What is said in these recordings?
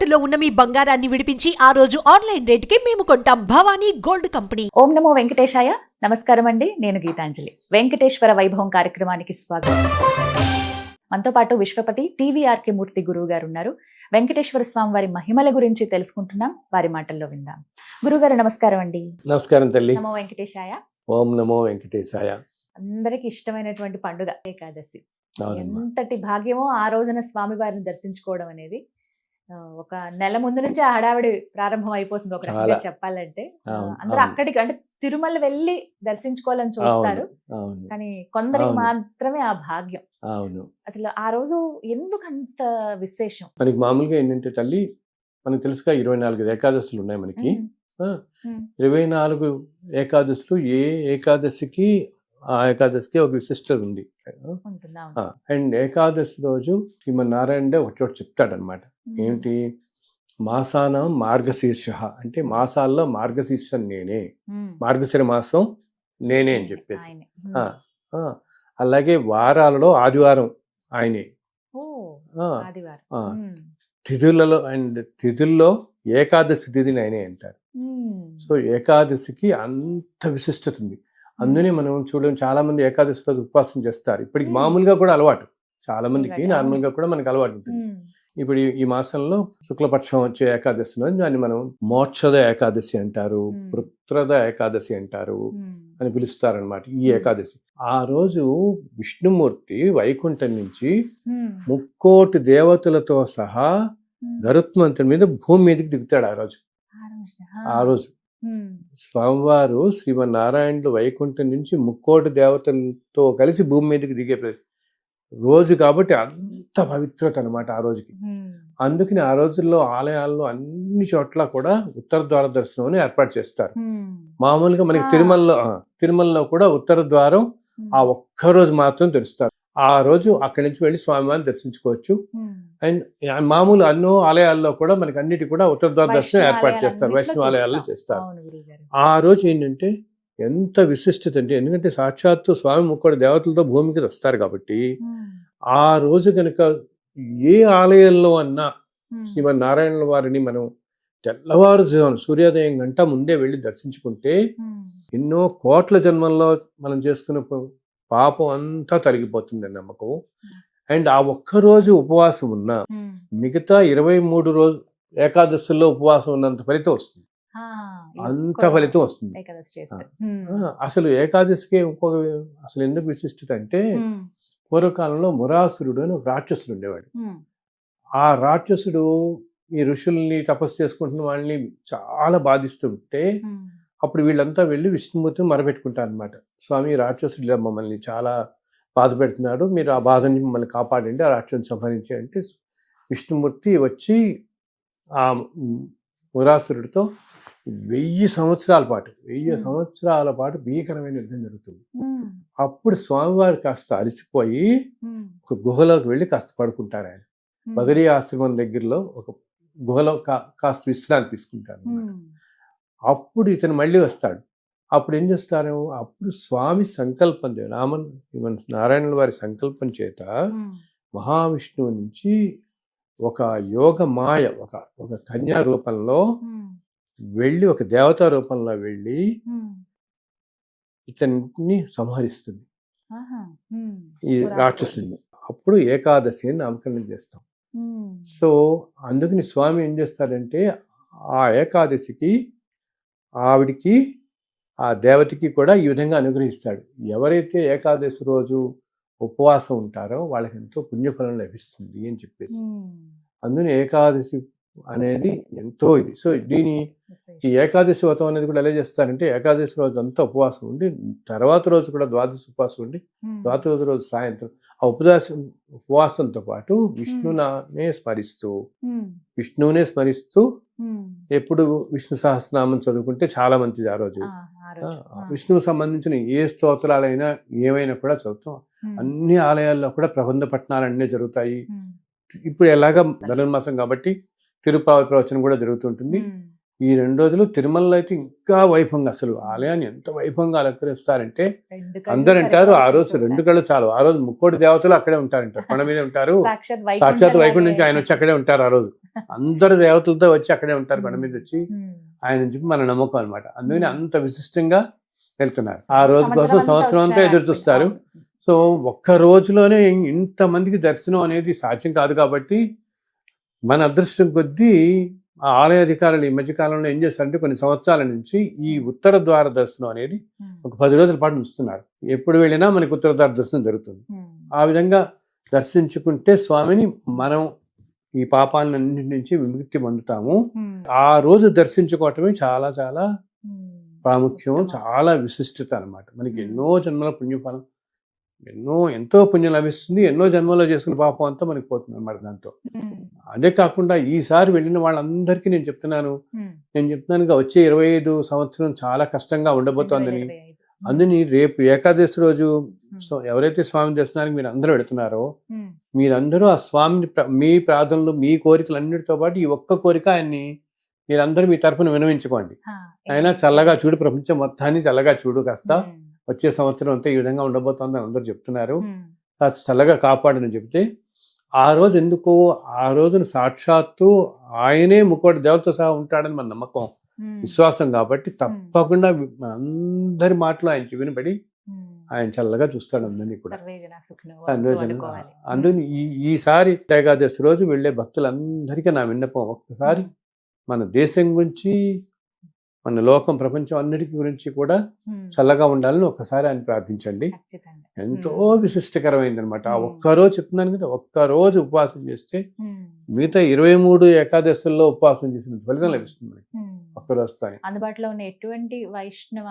తాకట్టులో ఉన్న మీ బంగారాన్ని విడిపించి ఆ రోజు ఆన్లైన్ రేటుకి మేము కొంటాం. Bhavani gold company. ఓం నమో వెంకటేశాయ. నమస్కారం అండి, నేను గీతాంజలి. వెంకటేశ్వర వైభవం కార్యక్రమానికి స్వాగతం. మనతో పాటు విశ్వపతి టీవీఆర్కే మూర్తి గురువు గారు ఉన్నారు. వెంకటేశ్వర స్వామి వారి మహిమల గురించి తెలుసుకుంటున్నాం, వారి మాటల్లో విందాం. గురుగారు నమస్కారం అండి. నమస్కారం తల్లి. నమో వెంకటేశాయ. ఓం నమో వెంకటేశాయ. అందరికి ఇష్టమైనటువంటి పండుగ ఏకాదశి. ఎంతటి భాగ్యమో ఆ రోజున స్వామి వారిని దర్శించుకోవడం అనేది. ఒక నెల ముందు నుంచి ఆ హడావిడి ప్రారంభం అయిపోతుంది ఒక రకంగా చెప్పాలంటే. అందరూ అక్కడికి అంటే తిరుమల వెళ్ళి దర్శించుకోవాలని చూస్తారు, కానీ కొందరికి మాత్రమే ఆ భాగ్యం. అసలు ఆ రోజు ఎందుకు అంత విశేషం? మనకి మామూలుగా ఏంటంటే తల్లి, మనకు తెలుసుగా 24 ఏకాదశులు ఉన్నాయి మనకి. 24 ఏకాదశులు ఏ ఏకాదశికి ఆ ఏకాదశికి ఒక విశిష్టత ఉంది. అండ్ ఏకాదశి రోజు శ్రీమన్నారాయణ ఒక చోట చెప్తాడనమాట. ఏంటి? మాసానం మార్గశీర్ష అంటే మాసాల్లో మార్గశీర్షం నేనే, మార్గశిర మాసం నేనే అని చెప్పేసి. అలాగే వారాలలో ఆదివారం ఆయనే. తిథులలో అండ్ తిథుల్లో ఏకాదశి తిథిని ఆయనే అంటారు. సో ఏకాదశికి అంత విశిష్టత ఉంది. అందునే మనం చూడడం చాలా మంది ఏకాదశి రోజు ఉపవాసం చేస్తారు. ఇప్పటికి మామూలుగా కూడా అలవాటు, చాలా మందికి నార్మల్ గా కూడా మనకి అలవాటు ఉంటుంది. ఇప్పుడు ఈ మాసంలో శుక్లపక్షం వచ్చే ఏకాదశి రోజు దాన్ని మనం మోక్షద ఏకాదశి అంటారు, పుత్రద ఏకాదశి అంటారు అని పిలుస్తారనమాట. ఈ ఏకాదశి ఆ రోజు విష్ణుమూర్తి వైకుంఠం నుంచి 3,000,000 దేవతలతో సహా గరుత్మంతుడి మీద భూమి మీదకి దిగుతాడు ఆ రోజు. స్వామివారు శ్రీమన్నారాయణుడు వైకుంఠం నుంచి 3,000,000 దేవతలతో కలిసి భూమి మీదకి దిగే రోజు కాబట్టి అంత పవిత్రత అనమాట ఆ రోజుకి. అందుకని ఆ రోజుల్లో ఆలయాల్లో అన్ని చోట్ల కూడా ఉత్తర ద్వార దర్శనం అని ఏర్పాటు చేస్తారు. మామూలుగా మనకి తిరుమలలో కూడా ఉత్తర ద్వారం ఆ ఒక్కరోజు మాత్రం తెరుస్తారు. ఆ రోజు అక్కడి నుంచి వెళ్ళి స్వామివారిని దర్శించుకోవచ్చు. అండ్ మామూలు అన్నో ఆలయాల్లో కూడా మనకి అన్నిటి కూడా ఉత్తర ద్వార దర్శనం ఏర్పాటు చేస్తారు, వైష్ణవ ఆలయాల్లో చేస్తారు. ఆ రోజు ఏంటంటే ఎంత విశిష్టత అంటే, ఎందుకంటే సాక్షాత్తు స్వామి 3,000,000 దేవతలతో భూమికి వస్తారు కాబట్టి ఆ రోజు కనుక ఏ ఆలయంలో అన్నా శ్రీమన్నారాయణుల వారిని మనం తెల్లవారుజామున సూర్యోదయం గంట ముందే వెళ్ళి దర్శించుకుంటే ఎన్నో కోట్ల జన్మల్లో మనం చేసుకున్న పాపం అంతా తొలగిపోతుంది అని నమ్మకం. అండ్ ఆ ఒక్కరోజు ఉపవాసం ఉన్నా మిగతా 23 రోజు ఏకాదశుల్లో ఉపవాసం ఉన్నంత ఫలితం వస్తుంది, అంత ఫలితం వస్తుంది. అసలు ఏకాదశికి ఇంకొక అసలు ఎందుకు విశిష్టత అంటే, పూర్వకాలంలో మురాసురుడు అని ఒక రాక్షసుడు ఉండేవాడు. ఆ రాక్షసుడు ఈ ఋషుల్ని తపస్సు చేసుకుంటున్న వాళ్ళని చాలా బాధిస్తుంటే అప్పుడు వీళ్ళంతా వెళ్ళి విష్ణుమూర్తిని మరపెట్టుకుంటారు అనమాట. స్వామి, రాక్షసుడు మమ్మల్ని చాలా బాధ పెడుతున్నాడు, మీరు ఆ బాధని మమ్మల్ని కాపాడండి, ఆ రాక్షసుని సంహరించి అంటే విష్ణుమూర్తి వచ్చి ఆ మురాసురుడితో 1000 సంవత్సరాల పాటు భీకరమైన యుద్ధం జరుగుతుంది. అప్పుడు స్వామివారు కాస్త అలసిపోయి ఒక గుహలోకి వెళ్ళి కాస్త పడుకుంటారు. ఆయన బదరీ ఆశ్రమం దగ్గరలో ఒక గుహలో కాస్త విశ్రాంతి తీసుకుంటారు. అప్పుడు ఇతను మళ్ళీ వస్తాడు. అప్పుడు ఏం చేస్తారు? అప్పుడు స్వామి సంకల్పం నారాయణుల వారి సంకల్పం చేత మహావిష్ణువు నుంచి ఒక యోగ మాయ ఒక కన్యా రూపంలో వెళ్ళి, ఒక దేవతా రూపంలో వెళ్ళి ఇతన్ని సంహరిస్తుంది, ఈ రాక్షసుని. అప్పుడు ఏకాదశి అని నామకరణం చేస్తాం. సో అందుకని స్వామి ఏం చేస్తాడంటే ఆ ఏకాదశికి ఆవిడికి ఆ దేవతకి కూడా ఈ విధంగా అనుగ్రహిస్తాడు. ఎవరైతే ఏకాదశి రోజు ఉపవాసం ఉంటారో వాళ్ళకి ఎంతో పుణ్యఫలం లభిస్తుంది అని చెప్పేసి. అందుకని ఏకాదశి అనేది ఎంతో ఇది. సో ఈ ఏకాదశి వ్రతం అనేది కూడా ఎలా చేస్తారంటే, ఏకాదశి రోజు అంతా ఉపవాసం ఉండి తర్వాత రోజు కూడా ద్వాదశి ఉపవాసం ఉండి ద్వాదశి రోజు సాయంత్రం ఆ ఉపవాసంతో పాటు విష్ణువునే స్మరిస్తూ ఎప్పుడు విష్ణు సహస్రనామం చదువుకుంటే చాలా మంచిది. ఆ రోజు విష్ణువు సంబంధించిన ఏ స్తోత్రాలైనా ఏమైనా కూడా చదువుతాం. అన్ని ఆలయాల్లో కూడా ప్రబంధ పఠనాలు అన్నీ జరుగుతాయి. ఇప్పుడు ఎలాగా ధనుర్మాసం కాబట్టి తిరుపావళి ప్రవచనం కూడా జరుగుతుంటుంది. ఈ 2 రోజులు తిరుమలలో అయితే ఇంకా వైభవంగా, అసలు ఆలయాన్ని ఎంత వైభవంగా అలంకరిస్తారంటే అందరు అంటారు ఆ రోజు 2 కళ్ళు చాలు. ఆ రోజు 3,000,000 దేవతలు అక్కడే ఉంటారంటారు, కొండ మీద ఉంటారు. సాక్షాత్ వైకుంఠం నుంచి ఆయన వచ్చి అక్కడే ఉంటారు ఆ రోజు. అందరు దేవతలతో వచ్చి అక్కడే ఉంటారు కొండ మీద వచ్చి ఆయన చెప్పి మన నమ్మకం అనమాట. అందుకని అంత విశిష్టంగా వెళ్తున్నారు. ఆ రోజు కోసం సంవత్సరం అంతా ఎదురు చూస్తారు. సో ఒక్క రోజులోనే ఇంతమందికి దర్శనం అనేది సాధ్యం కాదు కాబట్టి మన అదృష్టం కొద్దీ ఆ ఆలయ అధికారులు ఈ మధ్యకాలంలో ఏం చేస్తారంటే కొన్ని సంవత్సరాల నుంచి ఈ ఉత్తర ద్వార దర్శనం అనేది ఒక 10 రోజుల పాటు ఉంచుతున్నారు. ఎప్పుడు వెళ్ళినా మనకి ఉత్తర ద్వార దర్శనం జరుగుతుంది. ఆ విధంగా దర్శించుకుంటే స్వామిని మనం ఈ పాపాలన్నింటి నుంచి విముక్తి పొందుతాము. ఆ రోజు దర్శించుకోవటమే చాలా చాలా ప్రాముఖ్యం, చాలా విశిష్టత అన్నమాట. మనకి ఎన్నో జన్మల పుణ్యఫలం, ఎంతో పుణ్యం లభిస్తుంది. ఎన్నో జన్మలో చేసుకున్న పాపం అంతా మనకి పోతుంది అన్నమాట దాంతో. అదే కాకుండా ఈసారి వెళ్ళిన వాళ్ళందరికీ నేను చెప్తున్నాను వచ్చే 25 సంవత్సరం చాలా కష్టంగా ఉండబోతోందని. అందుని రేపు ఏకాదశి రోజు ఎవరైతే స్వామి దర్శనానికి మీరు అందరూ వెళుతున్నారో మీరందరూ ఆ స్వామిని మీ ప్రార్థనలు మీ కోరికలన్నిటితో పాటు ఈ ఒక్క కోరిక ఆయన్ని మీరందరూ మీ తరఫున వినవించుకోండి. ఆయన చల్లగా చూడు, ప్రపంచం మొత్తాన్ని చల్లగా చూడు, కాస్త వచ్చే సంవత్సరం అంతా ఈ విధంగా ఉండబోతోందని అందరూ చెప్తున్నారు. కాస్త చల్లగా కాపాడని చెప్తే ఆ రోజు ఎందుకో ఆ రోజున సాక్షాత్తు ఆయనే ముక్కోటి దేవతతో సహా ఉంటాడని మన నమ్మకం, విశ్వాసం కాబట్టి తప్పకుండా అందరి మాటలు ఆయన చెవినబడి ఆయన చల్లగా చూస్తాడు అందరినీ కూడా. అందుకని ఈసారి ఏకాదశి రోజు వెళ్ళే భక్తులందరికీ నా విన్నపం, ఒక్కసారి మన దేశం గురించి, మన లోకం, ప్రపంచం అన్నిటికీ గురించి కూడా చల్లగా ఉండాలని ఒక్కసారి ఆయన ప్రార్థించండి. ఎంతో విశిష్టకరమైంది అనమాట. ఆ ఒక్కరోజు చెప్తున్నాను కదా, ఒక్కరోజు ఉపవాసం చేస్తే మిగతా 23 ఏకాదశుల్లో ఉపవాసం చేసిన ఫలితం లభిస్తుంది మనకి ఒక్కరోజుతో. అందుబాటులో ఉన్న ఎటువంటి వైష్ణవ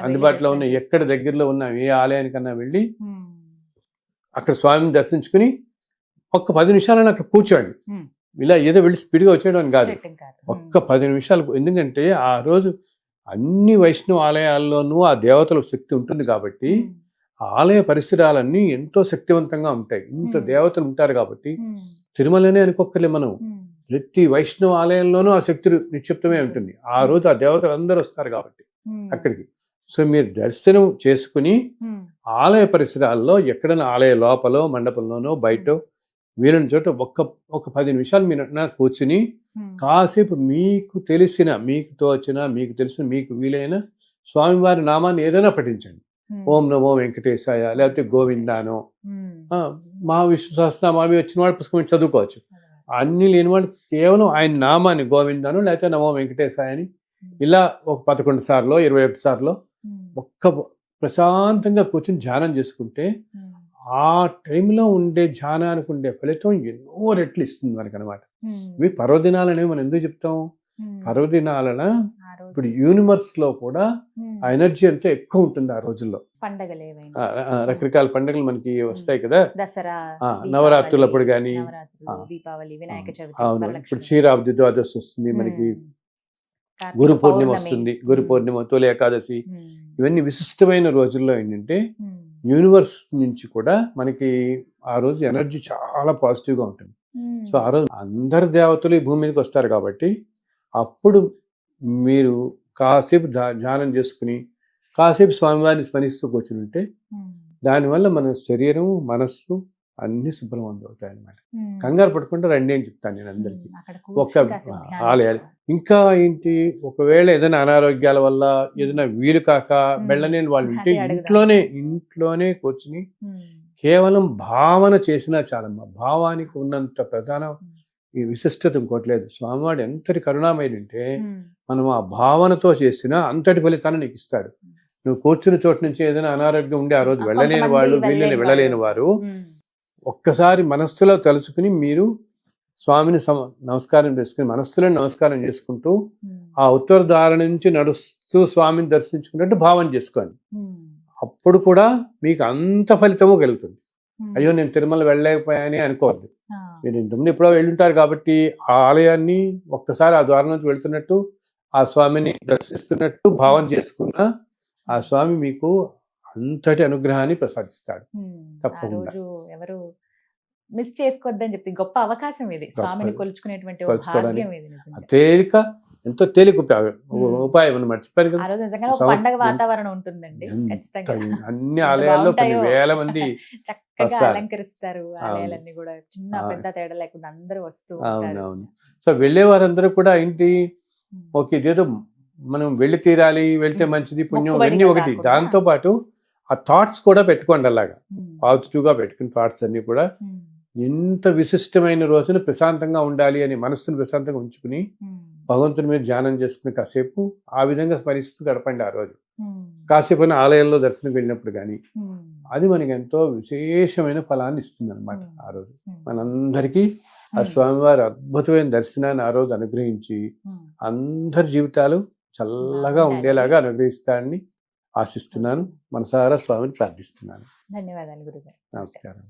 అందుబాటులో ఉన్న ఎక్కడ దగ్గరలో ఉన్న ఏ ఆలయానికన్నా వెళ్ళి అక్కడ స్వామిని దర్శించుకుని ఒక్క 10 నిమిషాలను అక్కడ కూర్చోండి. ఇలా ఏదో వెళ్ళి స్పీడ్గా వచ్చేయడం కాదు, ఒక్క 10 నిమిషాలు. ఎందుకంటే ఆ రోజు అన్ని వైష్ణవ ఆలయాల్లోనూ ఆ దేవతల శక్తి ఉంటుంది కాబట్టి ఆలయ పరిసరాలన్నీ ఎంతో శక్తివంతంగా ఉంటాయి. ఇంత దేవతలు ఉంటారు కాబట్టి తిరుమలనే అనుకోక్కర్లే మనం, ప్రతి వైష్ణవ ఆలయంలోనూ ఆ శక్తి నిక్షిప్తమే ఉంటుంది. ఆ రోజు ఆ దేవతలు అందరూ వస్తారు కాబట్టి అక్కడికి. సో మీరు దర్శనం చేసుకుని ఆలయ పరిసరాల్లో ఎక్కడైనా ఆలయ లోపల, మండపంలోనో, బయట వీలైన చోట ఒక 10 నిమిషాలు మీరు కూర్చుని కాసేపు మీకు తెలిసిన, మీకు తోచిన, మీకు తెలిసిన, మీకు వీలైన స్వామివారి నామాన్ని ఏదైనా పఠించండి. ఓం నమో వెంకటేశాయ, లేకపోతే గోవిందానో, మా విష్ణు సహస్రనామావి వచ్చిన వాళ్ళు పుస్తకం చదువుకోవచ్చు. అన్ని లేని వాళ్ళు కేవలం ఆయన నామాన్ని గోవిందానో లేకపోతే నమో వెంకటేశాయ అని ఇలా ఒక 11 సార్లు 21 సార్లు ఒక్క ప్రశాంతంగా కూర్చొని ధ్యానం చేసుకుంటే ఆ టైంలో ఉండే ధ్యానానికి ఉండే ఫలితం ఎన్నో రెట్లు ఇస్తుంది మనకి అనమాట. ఇవి పర్వదినాలనేవి మనం ఎందుకు చెప్తాం? పర్వదినాలన ఇప్పుడు యూనివర్స్ లో కూడా ఆ ఎనర్జీ అంతా ఎక్కువ ఉంటుంది ఆ రోజుల్లో. రకరకాల పండుగలు మనకి వస్తాయి కదా, దసరా, నవరాత్రులప్పుడు కానీ, దీపావళి, వినాయక చవితి, అవును, ఇప్పుడు క్షీరాబ్ది ద్వాదశి వస్తుంది మనకి, గురు పౌర్ణిమ వస్తుంది, గురు పౌర్ణిమ, తొలి ఏకాదశి, ఇవన్నీ విశిష్టమైన రోజుల్లో ఏంటంటే యూనివర్స్ నుంచి కూడా మనకి ఆ రోజు ఎనర్జీ చాలా పాజిటివ్గా ఉంటుంది. సో ఆ రోజు అందరు దేవతలు ఈ భూమి మీదకి వస్తారు కాబట్టి అప్పుడు మీరు కాసేపు ధ్యానం చేసుకుని కాసేపు స్వామివారిని స్మరిస్తూ కూర్చుని ఉంటే దానివల్ల మన శరీరం, మనస్సు అన్ని శుభ్రవంతం అవుతాయి అన్నమాట. కంగారు పడకుండా రండి అని చెప్తాను నేను అందరికీ. ఒక ఆలయాలు ఇంకా ఏంటి, ఒకవేళ ఏదైనా అనారోగ్యాల వల్ల ఏదైనా వీలు కాక వెళ్ళలేని వాళ్ళు ఉంటే ఇంట్లోనే కూర్చుని కేవలం భావన చేసినా చాలమ్మా. భావానికి ఉన్నంత ప్రధాన ఈ విశిష్టత ఇంకోట్లేదు. స్వామివాడు ఎంతటి కరుణామయుడంటే మనం ఆ భావనతో చేసినా అంతటి ఫలితాన్ని నీకు ఇస్తాడు. నువ్వు కూర్చున్న చోటు నుంచి ఏదైనా అనారోగ్యం ఉండి ఆ రోజు వెళ్ళలేని వాళ్ళు, వీళ్ళని వెళ్ళలేని వారు ఒక్కసారి మనస్సులో తలుచుకుని మీరు స్వామిని నమస్కారం చేసుకుని మనస్సులో నమస్కారం చేసుకుంటూ ఆ ఉత్తర ద్వార నుంచి నడుస్తూ స్వామిని దర్శించుకున్నట్టు భావన చేసుకోండి. అప్పుడు కూడా మీకు అంత ఫలితము కలుగుతుంది. అయ్యో నేను తిరుమల వెళ్ళలేకపోయాని అనుకోవద్దు. మీరు ఇంతకుముందు ఎప్పుడో వెళ్ళుంటారు కాబట్టి ఆ ఆలయాన్ని ఒక్కసారి ఆ ద్వారం నుంచి వెళ్తున్నట్టు, ఆ స్వామిని దర్శిస్తున్నట్టు భావన చేసుకున్నా ఆ స్వామి మీకు అంతటి అనుగ్రహాన్ని ప్రసాదిస్తాడు తప్పకుండా. ఎవరు మిస్ చేసుకోవద్దని చెప్పి గొప్ప అవకాశం ఇది, స్వామిని గొప్పది. కొలుచుకునేటువంటి ఒక కొలుచుకోవడానికి. భాగ్యం ఇది నిజంగా. తేలిక, ఎంతో తేలిక ఉపాయం అన్నమాట. చెప్పారు ఆ కదా, రోజు నిజంగా ఒక సంవ- పండగ వాతావరణం ఉంటుందండి ఎంత ఖచ్చితంగా. అన్ని ఆలయాల్లో కొన్ని బాగుంటాయో. వేల మంది చక్కగా వస్తారు. అలంకరిస్తారు ఆలయాలన్నీ కూడా, చిన్న అవును. పెద్ద తేడా లేకుండా అందరూ వస్తూ ఉంటారు. అవునవును. సో వెళ్ళే వారందరూ కూడా ఏంటి, ఓకే ఇదేదో మనం వెళ్ళి తీరాలి, వెళ్తే మంచిది పుణ్యం మొక్కుబడిగా అన్నీ ఒకటి. కాకుండా. దాంతో పాటు ఆ థాట్స్ కూడా పెట్టుకోండి అలాగా, ఉమ్. పాజిటివ్గా పెట్టుకుని థాట్స్ అన్ని కూడా ఉమ్. ఎంత విశిష్టమైన రోజున ప్రశాంతంగా ఉండాలి అని మనస్సును ప్రశాంతంగా ఉంచుకుని ఉమ్. భగవంతుని మీద ధ్యానం చేసుకుని కాసేపు ఆ విధంగా స్మరిస్తూ గడపండి ఆ రోజు. ఉమ్. కాసేపు అయినా ఆలయంలో దర్శనం వెళ్ళినప్పుడు కానీ ఉమ్. అది మనకి ఎంతో విశేషమైన ఫలాన్ని ఇస్తుంది అనమాట. ఆ రోజు మనందరికీ ఆ స్వామివారి అద్భుతమైన దర్శనాన్ని ఆ రోజు అనుగ్రహించి ఉమ్. అందరి జీవితాలు చల్లగా ఉండేలాగా అనుగ్రహిస్తాడని ఆశిస్తున్నాను. మనసారా స్వామిని ప్రార్థిస్తున్నాను. ధన్యవాదాలు గురుగారు. నమస్కారం.